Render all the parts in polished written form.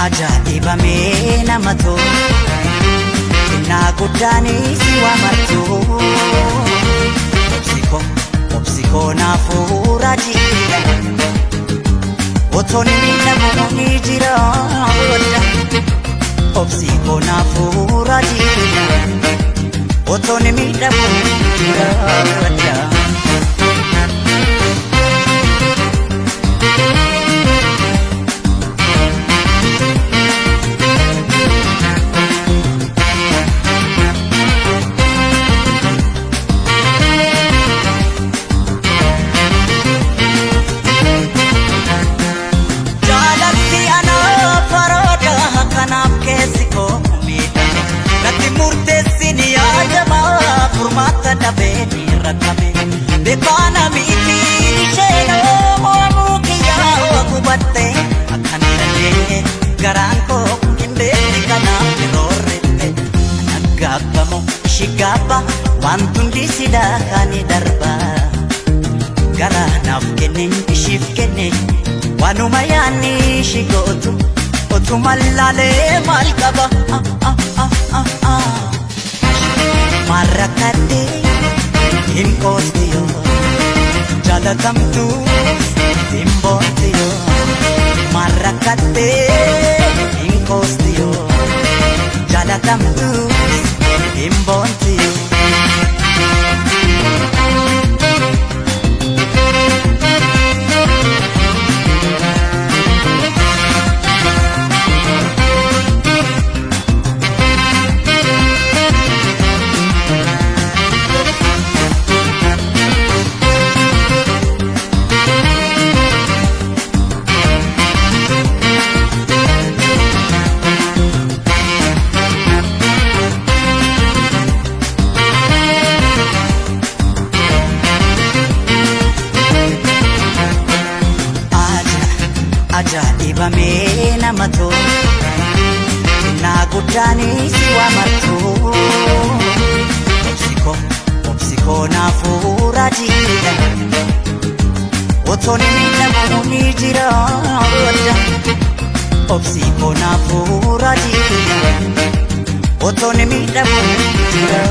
ajaa'ibamee nama tolu innaa guddaanii si waamatu obsikoo naafuura jiidha otoon miidhamu ni jira obsikoo naafuura jiidha otoon miidhamu ni jira Dabeni rakame bekana miti sheno mukiya wakubatte akhanale garanko kimbe kana dorrette nagabamo shigaba wantundi sida kani darba gara nafkene shifkene wanumayani shigotu otumalale malkaba marakate Impostiyo, jalatamtu, impostiyo, marakate, impostiyo, jalatamtu, impostiyo. Ajaa'ibamee nama tolu innaa guddaanii si waamatu obsikoo naafuura jiidha otoon miidhamu ni jira obsikoo naafuura jiidha otoon miidhamu ni jira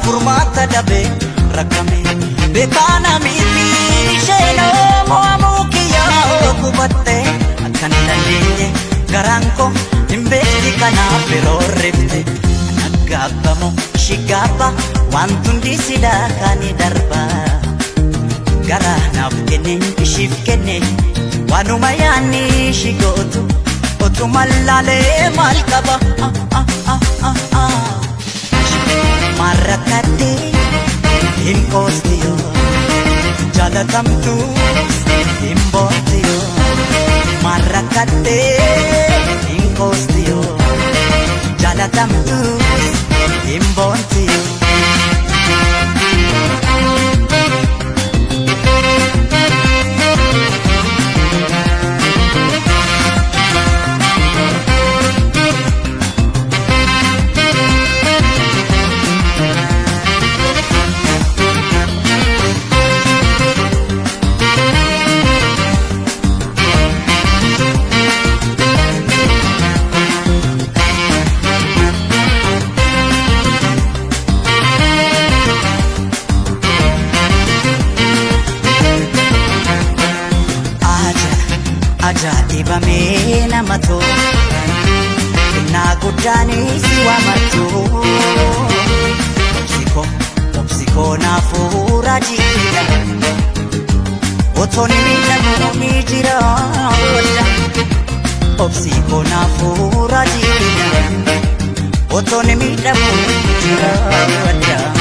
Furmaata dabe rakame bekana miti sheno mukiya kubatte akhanale garanko imbesti kana perorrefte nagabamo shigaba wantundi sida kani darba gara nafkene shifkene wanumayani shigotu otumalale malkaba Marakate, impostiyo, jalatamtu, impostiyo. Marakate, impostiyo, jalatamtu, impostiyo. Ajaa'ibamee nama tolu innaa guddaanii si waamatu obsikoo naafuura jiidha otoon miidhamu ni jira obsikoo naafuura jiidha otoon miidhamu ni jira